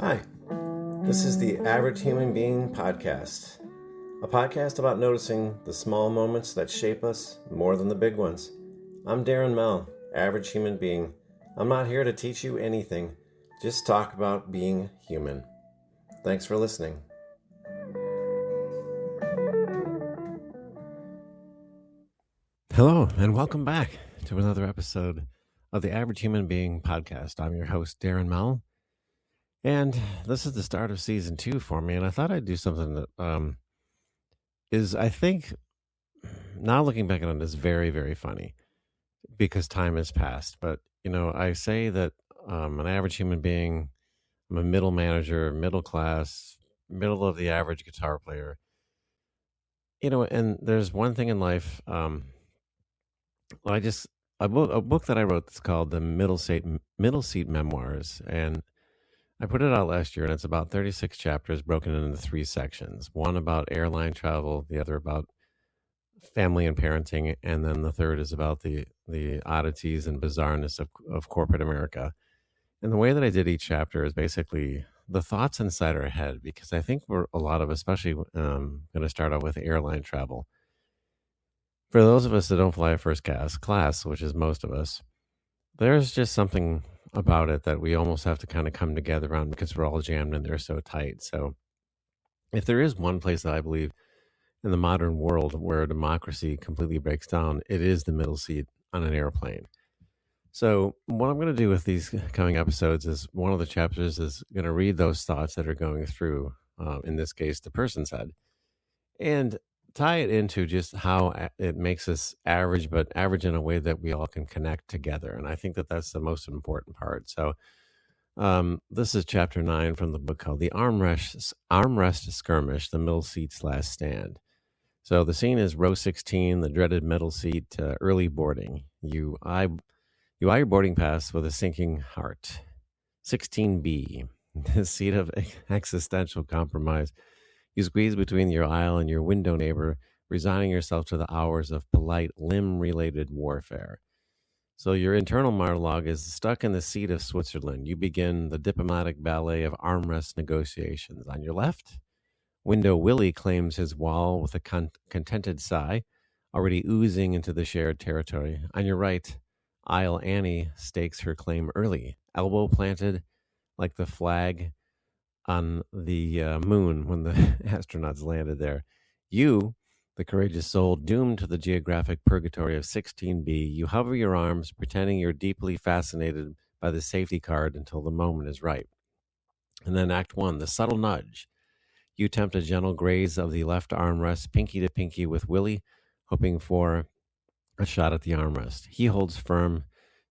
Hi, this is the Average Human Being podcast, a podcast about noticing the small moments that shape us more than the big ones. I'm Darren Mell, Average Human Being. I'm not here to teach you anything, just talk about being human. Thanks for listening. Hello, and welcome back to another episode of the Average Human Being podcast. I'm your host, Darren Mell. And this is the start of season 2 for me, and I thought I'd do something that is, I think, now looking back on it, is very, very funny because time has passed. But, I say that an average human being, I'm a middle manager, middle class, middle of the average guitar player. And there's one thing in life, a book that I wrote that's called the Middle Seat Memoirs, and I put it out last year, and it's about 36 chapters broken into 3 sections. One about airline travel, the other about family and parenting, and then the third is about the oddities and bizarreness of corporate America. And the way that I did each chapter is basically the thoughts inside our head, because I think we're a lot of, especially going to start out with airline travel. For those of us that don't fly a first class, which is most of us, there's just something about it that we almost have to kind of come together on because we're all jammed in there so tight. So if there is one place that I believe in the modern world where democracy completely breaks down, it is the middle seat on an airplane. So what I'm going to do with these coming episodes is one of the chapters is going to read those thoughts that are going through, in this case, the person's head, and tie it into just how it makes us average, but average in a way that we all can connect together. And I think that that's the most important part. So this is chapter 9 from the book called The Armrest Skirmish, the Middle Seat's Last Stand. So the scene is row 16, the dreaded middle seat, early boarding. You eye your boarding pass with a sinking heart. 16B, the seat of existential compromise. You squeeze between your aisle and your window neighbor, resigning yourself to the hours of polite, limb-related warfare. So your internal monologue is stuck in the seat of Switzerland. You begin the diplomatic ballet of armrest negotiations. On your left, window Willie claims his wall with a contented sigh, already oozing into the shared territory. On your right, aisle Annie stakes her claim early, elbow planted like the flag on the moon when the astronauts landed there. You, the courageous soul doomed to the geographic purgatory of 16B, you hover your arms, pretending you're deeply fascinated by the safety card until the moment is right. And then Act 1, the subtle nudge. You attempt a gentle graze of the left armrest, pinky to pinky with Willie, hoping for a shot at the armrest. He holds firm,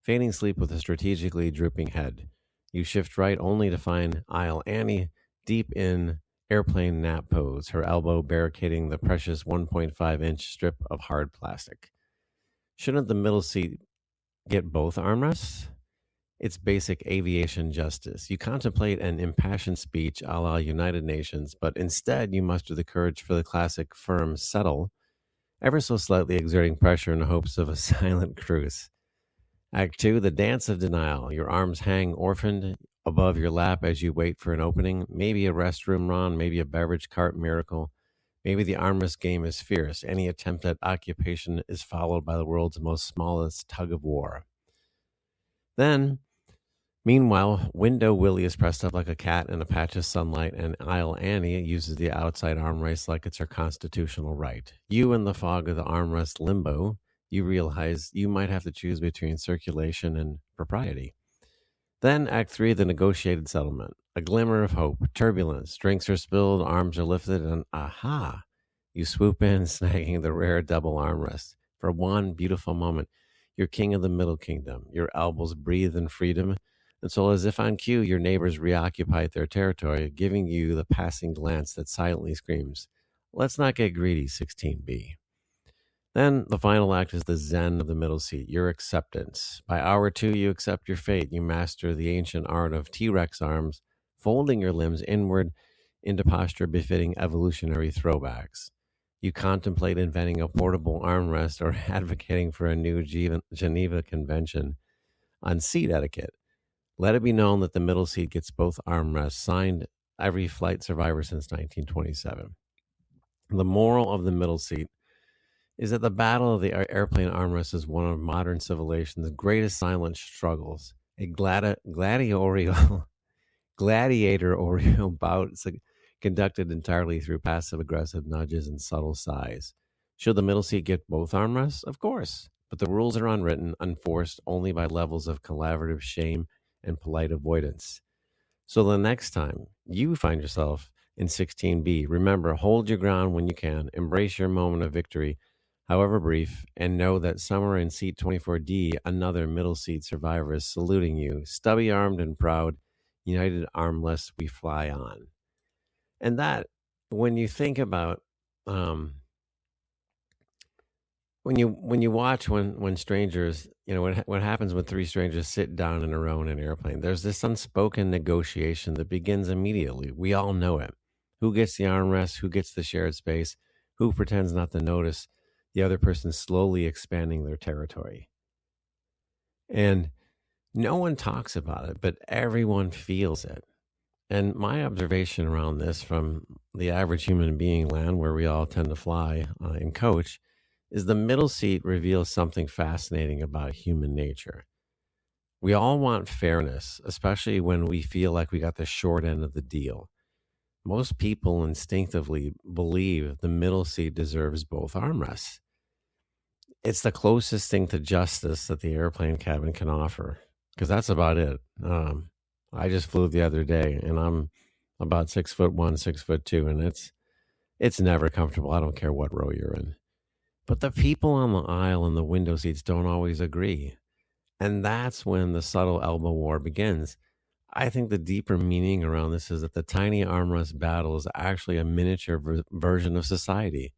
feigning sleep with a strategically drooping head. You shift right only to find aisle Annie deep in airplane nap pose, her elbow barricading the precious 1.5-inch strip of hard plastic. Shouldn't the middle seat get both armrests? It's basic aviation justice. You contemplate an impassioned speech a la United Nations, but instead you muster the courage for the classic firm settle, ever so slightly exerting pressure in the hopes of a silent truce. Act 2, the dance of denial. Your arms hang orphaned above your lap as you wait for an opening, maybe a restroom run, maybe a beverage cart miracle. Maybe the armrest game is fierce. Any attempt at occupation is followed by the world's most smallest tug of war. Then, meanwhile, window Willie is pressed up like a cat in a patch of sunlight, and aisle Annie uses the outside armrest like it's her constitutional right. You, in the fog of the armrest limbo, you realize you might have to choose between circulation and propriety. Then Act 3, the negotiated settlement. A glimmer of hope, turbulence, drinks are spilled, arms are lifted, and aha! You swoop in, snagging the rare double armrest. For one beautiful moment, you're king of the middle kingdom. Your elbows breathe in freedom, and so as if on cue, your neighbors reoccupy their territory, giving you the passing glance that silently screams, "Let's not get greedy, 16B." Then the final act is the zen of the middle seat, your acceptance. By hour 2, you accept your fate. You master the ancient art of T-Rex arms, folding your limbs inward into posture befitting evolutionary throwbacks. You contemplate inventing a portable armrest or advocating for a new Geneva Convention on seat etiquette. Let it be known that the middle seat gets both armrests, signed every flight survivor since 1927. The moral of the middle seat is that the battle of the airplane armrest is one of modern civilization's greatest silent struggles. A gladiatorial bout conducted entirely through passive-aggressive nudges and subtle sighs. Should the middle seat get both armrests? Of course. But the rules are unwritten, unforced only by levels of collaborative shame and polite avoidance. So the next time you find yourself in 16B, remember, hold your ground when you can, embrace your moment of victory, however brief, and know that somewhere in seat 24D, another middle seat survivor is saluting you, stubby-armed and proud, united armless we fly on. And that, when you think about, when you watch when strangers, what happens when three strangers sit down in a row in an airplane, there's this unspoken negotiation that begins immediately. We all know it. Who gets the armrest? Who gets the shared space? Who pretends not to notice the other person slowly expanding their territory? And no one talks about it, but everyone feels it. And my observation around this from the average human being land, where we all tend to fly and coach, is the middle seat reveals something fascinating about human nature. We all want fairness, especially when we feel like we got the short end of the deal. Most people instinctively believe the middle seat deserves both armrests. It's the closest thing to justice that the airplane cabin can offer, because that's about it. I just flew the other day, and I'm about 6'1", 6'2", and it's never comfortable. I don't care what row you're in. But the people on the aisle and the window seats don't always agree. And that's when the subtle elbow war begins. I think the deeper meaning around this is that the tiny armrest battle is actually a miniature version of society.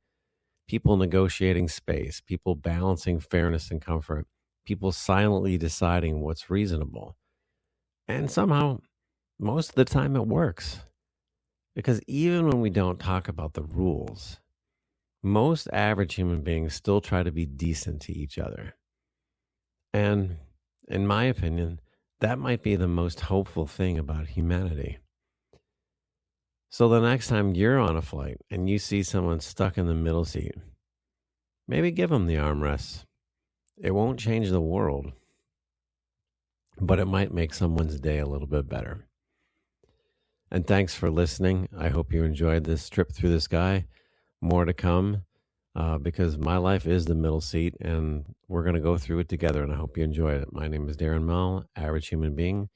People negotiating space, people balancing fairness and comfort, people silently deciding what's reasonable. And somehow, most of the time it works. Because even when we don't talk about the rules, most average human beings still try to be decent to each other. And in my opinion, that might be the most hopeful thing about humanity. So the next time you're on a flight and you see someone stuck in the middle seat, maybe give them the armrest. It won't change the world, but it might make someone's day a little bit better. And thanks for listening. I hope you enjoyed this trip through the sky. More to come, because my life is the middle seat, and we're going to go through it together, and I hope you enjoyed it. My name is Darren Mell, average human being,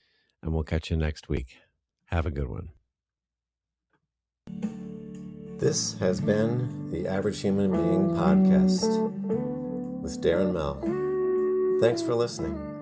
and we'll catch you next week. Have a good one. This has been the Average Human Being Podcast with Darren Mell. Thanks for listening.